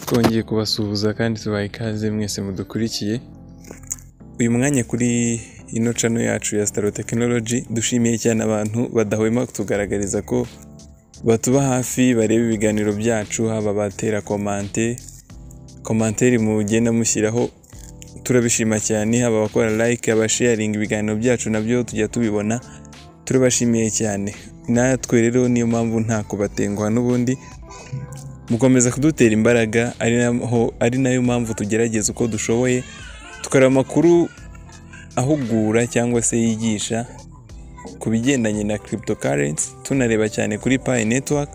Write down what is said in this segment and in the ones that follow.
Twongeye kubasuhuza kandi tubaha ikaze mwese mudukurikiye. Uyu mwanya kuri ino channel yacu ya Staro Technology dushimiye cyane abantu badahwema kutugaragariza ko batuba hafi, bareba ibiganiro byacu, haba batera commentaire mugenda mushyiraho, turabishima cyane, haba bakora like, aba sharing ibiganiro byacu nabyo tujya tubibona, turabashimiye cyane. Natwe rero niyo mpamvu nta kubatenguha n'ubundi mukomeza kudutera imbaraga, ari nayo mpamvu tugerageza uko dushoboye tukareba amakuru ahugura cyangwa se yigisha ku bigendanye na cryptocurrency, tunareba cyane kuri Pi network.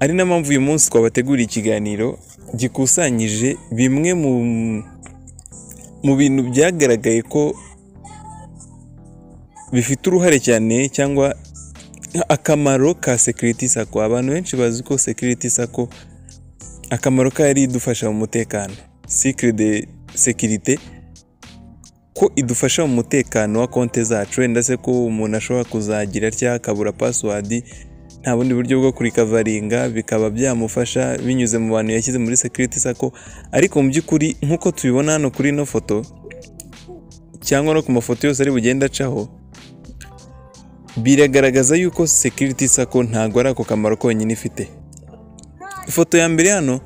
Ari na mpamvu uyu munsi twabateguriye ikiganiro gikusanyije bimwe mu bintu byagaragaye ko bifite uruhare cyane cyangwa akamaro ka security sacco. Abantu benshi bazi ko security sacco akamaro ka yari idufasha mu mutekano, cycle de sécurité, ko idufasha mu mutekano wa konti zacu, wenda se ko umuntu ashobora kuzagira cyangwa akabura password, nta bundi buryo bwo kurikavaringa, bikaba byamufasha binyuze mu bantu yashyize muri security sacco. Ariko mu by'ukuri nkuko tubibona hano kuri ino foto cyangwa no ku mafoto yose ari bugenda acaho, biragaragaza yuko security sacco ntago ari ako kamaro konyine ifite. Ifoto ya mbere hano,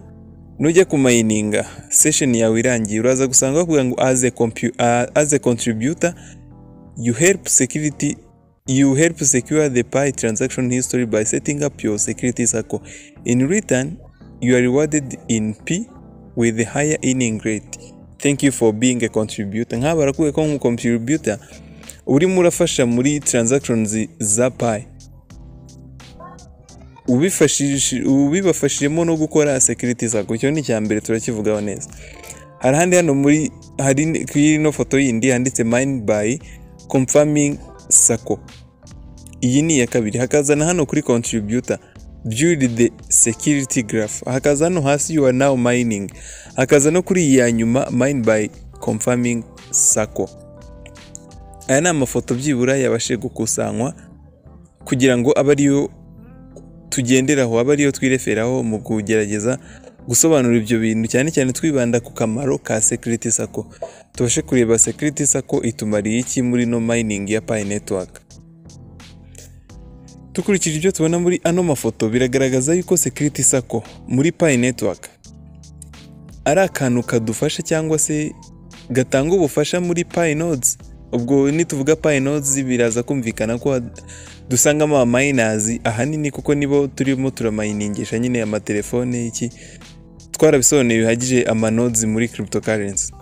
nujya ku mininga session yawe irangiye, uraza gusanga bakubwira ngo as a contributor you help secure the Pi transaction history by setting up your security sacco. In return, you are rewarded in Pi with a higher earning rate. Thank you for being a contributor. Nk'aba barakubwiye ko contributor urimo urafasha muri transactions za Pi, ubibafashijemo no gukora security sacco. Icyo ni cyambere turakivugaho neza. Harahandi hano hari kuri no foto yindi handitse mine by confirming sacco. Iyi ni ya kabiri. Hakazana hano kuri contributor build the security graph. Hakaza hano hasi you are now mining. Hakaza no kuri iyi ya nyuma mine by confirming sacco. Aya ni amafoto byibura yabashe gukusanywa kugira ngo abe ariyo tugenderaho, abe ariyo twireferaho mu kugerageza gusobanura ibyo bintu, cyane cyane twibanda ku kamaro ka security sacco. Tubashe kureba security sacco itumariye iki muri no mining ya Pi network. Tukurikije ibyo tubona muri ano mafoto, biragaragaza yuko security sacco muri Pi network ari akantu kadufasha cyangwa se gatanga ubufasha muri Pi nodes. Ubwo nituvuga Pi nodes biraza kumvikana ko dusangamo aba miners ahanini, kuko nibo turimo turamayiningisha nyine amatelefone iki. Twarabisobanuye bihagije ama nodes muri cryptocurrency.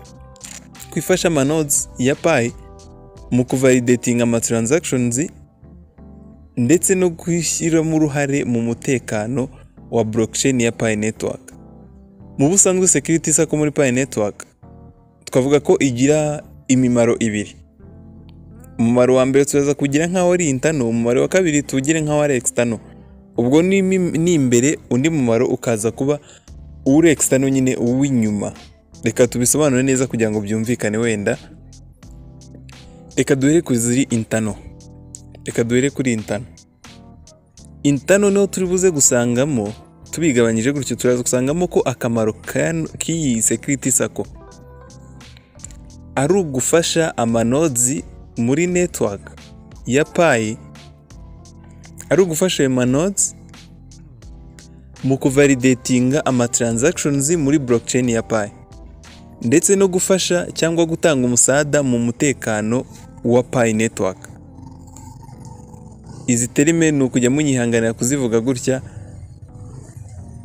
Kwifasha ama nodes ya Pi mu kuvalidating ama transactions ndetse no kwishyiramo uruhare mu mutekano wa blockchain ya Pi network. Mu busanzwe security sacco muri Pi network twavuga ko igira imimaro ibiri. Umumaro wa mbere turaza kugira nkaho ari internal, umumaro wa kabiri tugire nkaho ari external. Ubwo ni imbere, undi mumaro ukaza kuba uri external nyine uw'inyuma. Reka tubisobanure neza kugira ngo byumvikane. Wenda reka duhere kuri internal. Internal no turi buze gusangamo, tubigabanyije gutyo turaza gusangamo ko akamaro k'iyi security sacco ari ugufasha ama nodes muri network ya Pi, ari ugufasha ama nodes mu kuvalidatinga ama transactions muri blockchain ya Pi, ndetse no gufasha cyangwa gutanga umusada mu mutekano wa Pi network. Izi terime ni ukujya munyihanganira kuzivuga gutya.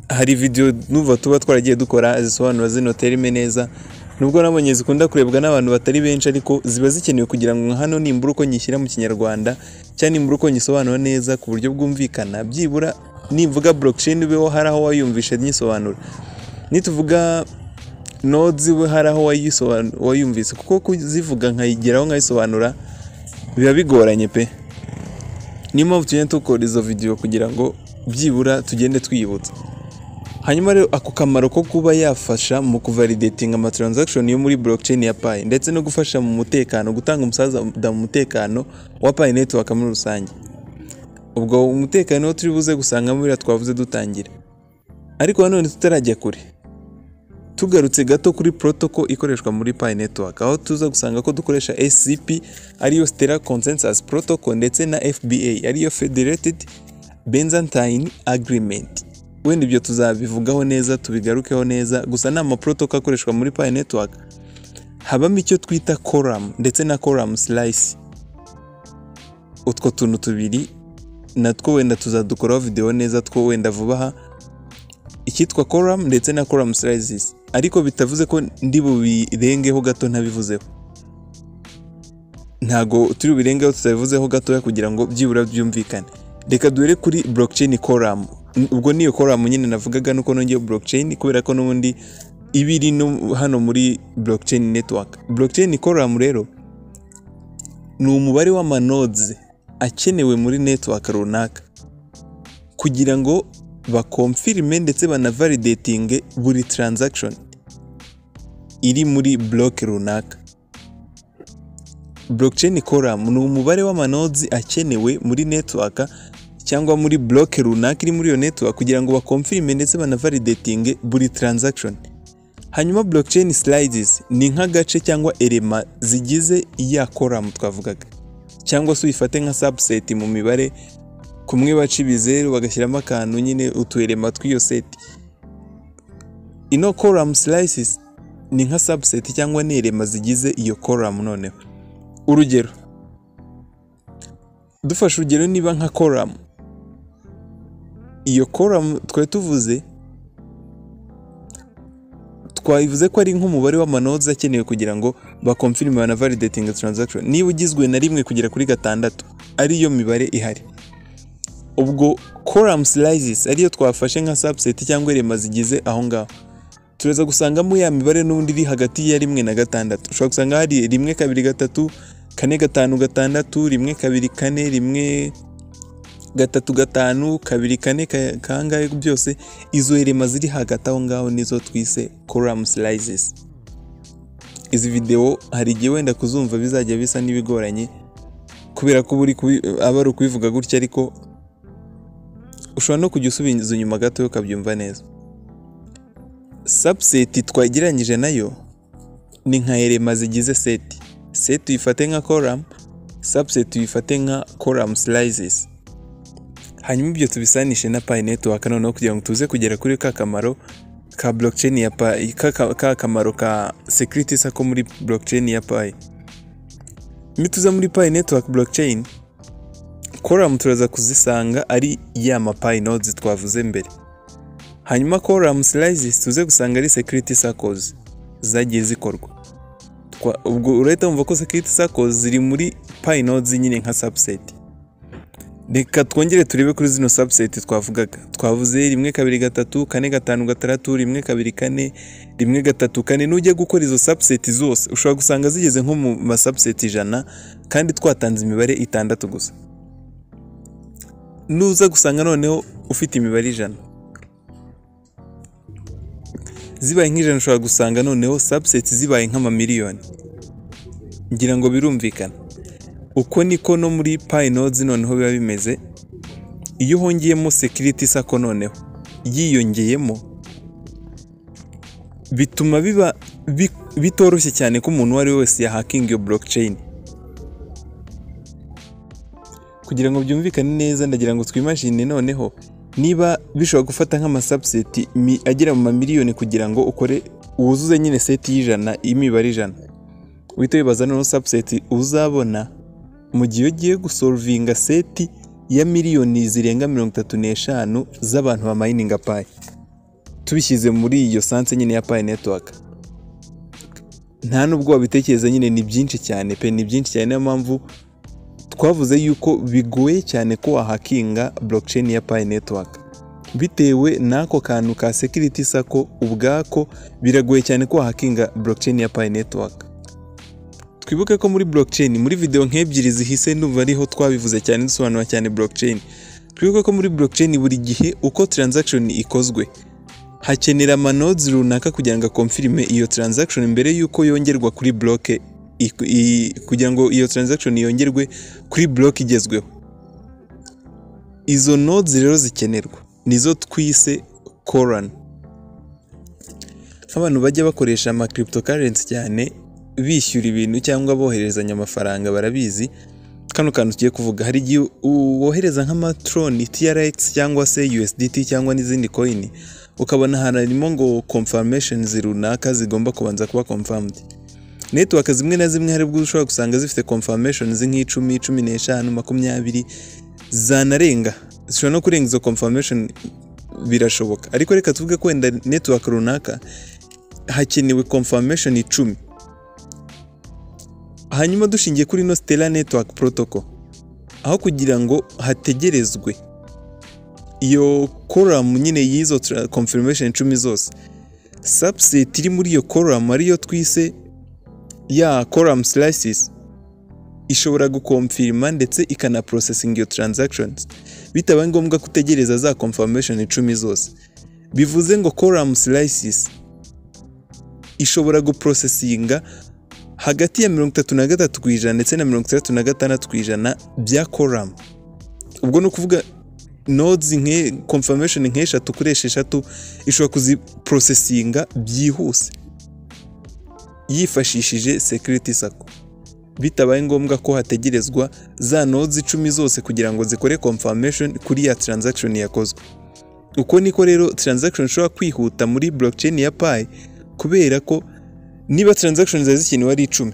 Hari video nuva tuba twaragiye dukora zisobanura zino terime neza, nubwo nabonye zikunda kurebwa n'abantu batari benshi, ariko ziba zikenewe kugira ngo hano nimbura uko nyishyira mu kinyarwanda cyangwa nimbura uko nyisobanura neza ku buryo bwumvikana. Byibura nivuga blockchain ubeho hari aho wayumvishe nyisobanura, nituvuga nodes we hari aho wayumvise, kuko kuzivuga nkayigeraho nkayisobanura biba bigoranye pe. Niyo mpamvu tugenda dukora izo video kugira ngo byibura tugende twiyibutsa. Hanyuma rero ako kamaro ko kuba yafasha mu kuvalidating ama transaction yo muri blockchain ya Pi, ndetse no gufasha mu mutekano, gutanga umusaza mu mutekano wa Pi network muri rusange. Ubwo umutekano turi buze gusanga muri twavuze dutangira. Ariko nanone tutarajya kure, tugarutse gato kuri protocol ikoreshwa muri Pi Network, aho tuza gusanga ko dukoresha SCP ariyo Stellar Consensus Protocol ndetse na FBA ariyo Federated Byzantine Agreement. Wenda ibyo tuzabivugaho neza, tubigarukeho neza, gusa nama protocol akoreshwa muri Pi Network habamo icyo twita quorum ndetse na quorum slice. Utwo tuntu tubiri natwo wenda tuzadukoraho video neza, two wenda vubaha, icyitwa quorum ndetse na quorum slices, ariko bitavuze ko ndi bubirengeho gato ntabivuzeho. Ntago turi bubirengeho tutabivuzeho gato kugira ngo byibura byumvikane. Reka duhere kuri blockchain quorum. Ubwo niyo quorum nyine navugaga, nuko nongeye blockchain kubera ko n'ubundi ibiri no hano muri blockchain network. Blockchain quorum rero ni umubare w'amanodes akenewe muri network runaka kugira ngo bakonfirme ndetse banavalidating buri transaction iri muri block runaka. Blockchain quorum ni umubare w'amanodes akenewe muri network cyangwa muri block runaka iri muri iyo network kugira ngo bakonfirme ndetse banavalidating buri transaction. Hanyuma blockchain slices ni nk'agace cyangwa elema zigize iya quorum twavugaga, cyangwa se uyifate nka subset mu mibare, kumwe baca ibizeru bagashyiramo akantu nyine utuelema tw'iyo set. Ino quorum slices ni nka subset cyangwa ni elema zigize iyo quorum. Noneho urugero, dufashe urugero, niba nka quorum, iyo quorum twari tuvuze twayivuze ko ari nk'umubare w'amanodes akenewe kugira ngo bakonfirme bana validating transaction. Niba ugizwe na 1 kugera kuri 6 ariyo mibare ihari, ubwo quorum slices ariyo twafashe nka subset cyangwa elema zigize aho ngaho, tureza gusangamo ya mibare n'undi iri hagati ya 1 na 6. Ushobora gusanga hari 1 2 3 4 5 6 1 2 4 1 3 5 2 4 kangahe, byose izo elema ziri hagati aho ngaho nizo twise quorum slices. Izi video hari igihe wenda kuzumva bizajya bisa n'ibigoranye kubera ko buri abari kubivuga gutya, ariko ushobora no kujya usubiza inyuma gato yo kabyumva neza. Subset twagiranyije nayo ni nka elema zigize set. Set tuyifate nka quorum, subset tuyifate nka quorum slices. Hanyuma ibyo tubisanishe na Pi Network noneho kugira ngo tuze kugera kuri ka kamaro ka blockchain ya Pi, ka kamaro ka security sako muri blockchain ya Pi. Mituza muri Pi Network blockchain, quorum turaza kuzisanga ari ya ma Pi nodes twavuze mbere. Hanyuma quorum slices tuze gusanga ari security circles zagiye zikorwa. Ubwo urahita umva ko security circles ziri muri Pi nodes nyine nka subset. Reka twongere turebe kuri zino subset twavugaga. Twavuze 1 2 3 4 5 6 1 2 4 1 3 4. Nujya gukora izo subset zose ushobora gusanga zigeze nko mu ma subset 100 kandi twatanze imibare 6 gusa. Nuza gusanga noneho ufite imibare 100 zibaye nk'ijana, ushobora gusanga noneho subset zibaye nk'amamiliyoni. Ngira ngo birumvikana. Uko niko no muri Pi nodes noneho biba bimeze. Iyo hongeyemo security sako noneho yiyongeyemo, bituma biba bitoroshye cyane ko umuntu wari wese ya hacking yo blockchain. Kugira ngo byumvikane neza, ndagira ngo twimagine noneho niba bishobora gufata nk'ama subset agera mu mamiliyoni kugira ngo ukore uzuze nyine set y'ijana, imibare 100. Wite bibaza no subset uzabona mu gihe ugiye gusolvinga set ya miliyoni zirenga 35 z'abantu ba mining Pi. Tubishyize muri iyo sanse nyine ya Pi Network, nta nubwo wabitekereza nyine ni byinshi cyane pe, ni byinshi cyane. Niyo mpamvu twavuze yuko bigoye cyane ko wahakinga blockchain ya Pi Network, bitewe nako kantu ka security sako ubwako biragoye cyane ko wahakinga blockchain ya Pi Network. Twibuke ko muri blockchain, muri video nk'ebyiri zihise ndumva ariho twabivuze cyane dusobanura cyane blockchain. Twibuke ko muri blockchain buri gihe uko transaction ikozwe hakenera amanodes runaka kugira ngo confirme iyo transaction mbere yuko yongerwa kuri block, kugira ngo iyo transaction yongerwe kuri block igezweho. Izo nodes rero zikenerwa nizo twise Coran. Nk'abantu bajya bakoresha ama cryptocurrency cyane bishyura ibintu cyangwa boherezanya amafaranga barabizi. Kano kantu tugiye kuvuga, hari igihe wohereza nk'amatron, TRX cyangwa se USDT cyangwa n'izindi coin, ukabona ahantu harimo ngo confirmations runaka zigomba kubanza kuba confirmed. Network zimwe na zimwe hari ubwo ushobora gusanga zifite confirmations nk'icumi, 15, 20 zanarenga, zishobora no kurenga izo confirmation, birashoboka. Ariko reka tuvuge ko wenda network runaka hakenewe confirmation 10. Hanyuma dushingiye kuri no Stellar Network Protocol, aho kugira ngo hategerezwe iyo quorum nyine y'izo confirmation 10 zose, subset iri muri iyo quorum ariyo twise ya quorum slices ishobora gukonfirma ndetse ikana processing your transactions bitabaye ngombwa kutegereza za confirmation 10 zose. Bivuze ngo quorum slices ishobora guprocessinga hagati ya 33% ndetse na 66% bya quorum. Ubwo no kuvuga nodes confirmation nk'eshatu kuri esheshatu ishobora kuziprocessinga byihuse yifashishije security sako, bitabaye ngombwa ko hategerezwa za nodes 10 zose kugira ngo zikore confirmation kuri ya transaction yakozwe. Uko niko rero transaction ishobora kwihuta muri blockchain ya Pi, kubera ko niba transaction zikenewe ari 10,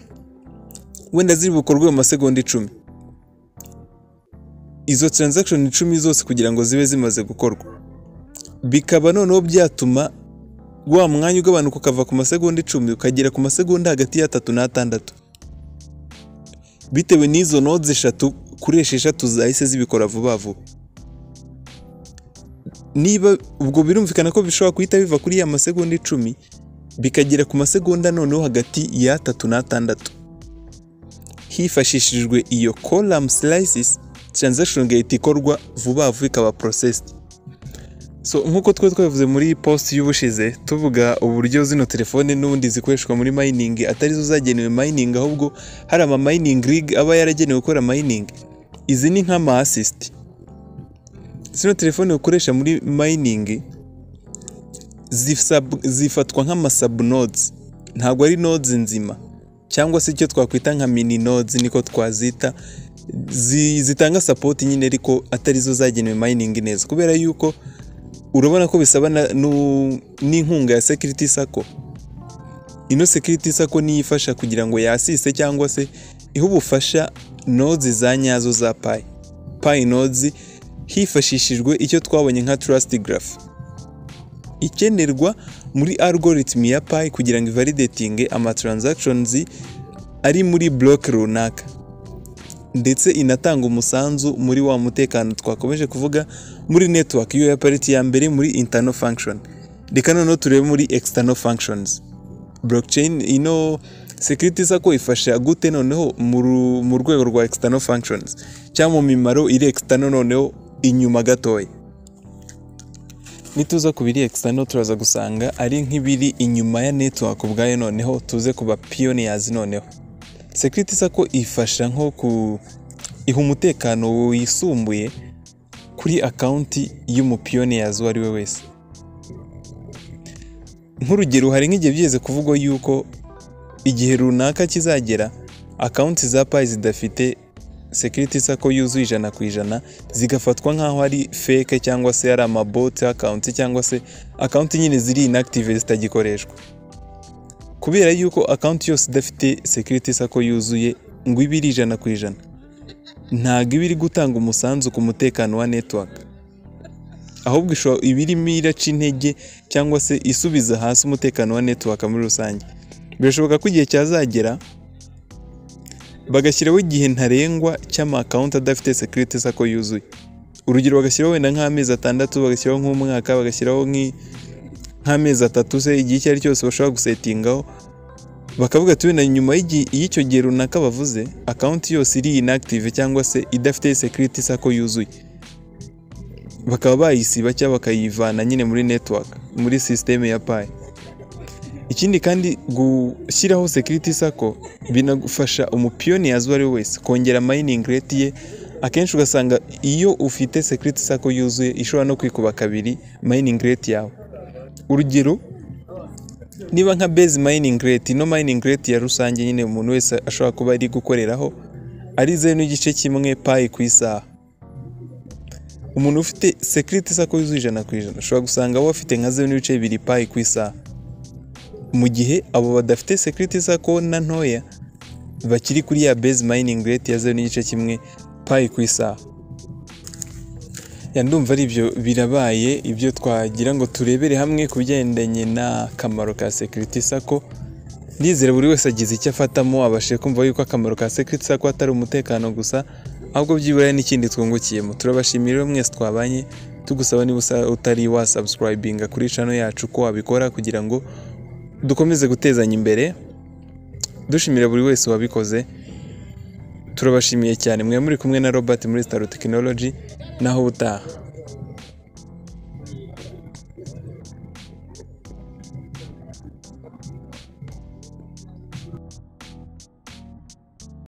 wenda ziri bukorwe mu masegonda 10, izo transaction 10 zose kugira ngo zibe zimaze gukorwa, bikaba noneho byatuma wa mwanya ugabanuka ukava ku masegonda 10 ukagera ku masegonda hagati ya 3 na 6, bitewe n'izo nodes 3 kuri 6 zahise zibikora vuba vuba. Niba ubwo birumvikana ko bishobora kuhita biva kuri ya masegonda 10 bikagera ku masegonda noneho hagati ya 3 na 6, hifashishijwe iyo column slices, transaction gate ikorwa vuba vuba ikaba processed. So nkuko twavuze muri post y'ubushize tuvuga uburyo zino telefone n'ubundi zikoreshwa muri mining atari zo zagenewe mining, ahubwo hari ama mining rig aba yaragenewe gukora mining. Izi ni nk'ama assist. Zino telefone ukoresha muri mining zifatwa nk'ama subnodes, ntabwo ari nodes nzima, cyangwa se icyo twakwita nka mini nodes niko twazita. Zitanga support nyine ariko atari zo zagenewe mining neza, kubera yuko urabona ko bisaba n'inkunga ya security sako. Ino security sako ni ifasha kugira ngo yasise cyangwa se ihe ubufasha nodes za nyazo za Pi nodes, hifashishijwe icyo twabonye nka trust graph ikenerwa muri algorithm ya Pi kugira ngo validating ama transactions ari muri block runaka, ndetse inatanga umusanzu muri wa mutekano twakomeje kuvuga muri network. Iyo ya parity ya mbere muri internal function, reka noneho turebe muri external functions. Blockchain ino security sako ifasha gute noneho mu rwego rwa external functions, cyangwa mu mimaro iri external noneho inyuma gatoya. Nituza kubiri external turaza gusanga ari nk'ibiri inyuma ya network ubwayo. Noneho tuze kuba pioneers. Noneho security sako ifasha nko iha umutekano wisumbuye kuri account y'umupioneers uwo ari we wese. Nk'urugero, hari nk'igihe byeze kuvugwa yuko igihe runaka kizagera account za Pi zidafite security sako yuzuye 100%, zigafatwa nk'aho ari fake cyangwa se ari amabot account cyangwa se account nyine ziri inactive zitagikoreshwa, kubera yuko account yose idafite security sako yuzuye ngo ibiri 100%, ntago ibiri gutanga umusanzu ku mutekano wa network, ahubwo ibirimo iraca intege cyangwa se isubiza hasi umutekano wa network muri rusange. Birashoboka ko igihe cyazagera bagashyiraho igihe ntarengwa cy'ama account adafite security sako yuzuye. Urugero, bagashyiraho wenda nk'amezi 6, bagashyiraho nk'umwaka, bagashyiraho nk'amezi 3 se, igihe cyari cyose bashobora gusetingaho, bakavuga ati wenda nyuma y'icyo gihe runaka bavuze account yose iri inactive cyangwa se idafite security sako yuzuye, bakaba bayisiba cyangwa bakayivana nyine muri network, muri system ya Pi. Ikindi kandi gushyiraho security sako binagufasha umupioneers uwo ari we wese kongera mining rate ye. Akenshi ugasanga iyo ufite security sako yuzuye ishobora no kwikuba kabiri mining rate yawe. urugero niba nka base mining rate, ino mining rate ya rusange nyine umuntu wese ashobora kuba ari gukoreraho ari 0.1 pi ku isaha. Umuntu ufite security sako yuzuye 100% ushobora gusanga abo bafite nka 0.2 pi ku isaha, mu gihe abo badafite security sako na ntoya bakiri kuri ya base mining rate ya 0.1 pi ku isaha. Ndumva ari ibyo birabaye ibyo twagira ngo turebere hamwe ku bigendanye n'akamaro ka security sako. Ndizera buri wese agize icyo afatamo, abashe kumva yuko akamaro ka security sako atari umutekano gusa, ahubwo byibura n'ikindi twungukiyemo. Turabashimira mwese twabanye, tugusaba niba utari wa subscribinga kuri channel yacu ko wabikora kugira ngo dukomeze gutezanya imbere. Dushimira buri wese wabikoze, turabashimiye cyane. Mwe muri kumwe na Robert muri Star Technology, naho utaha.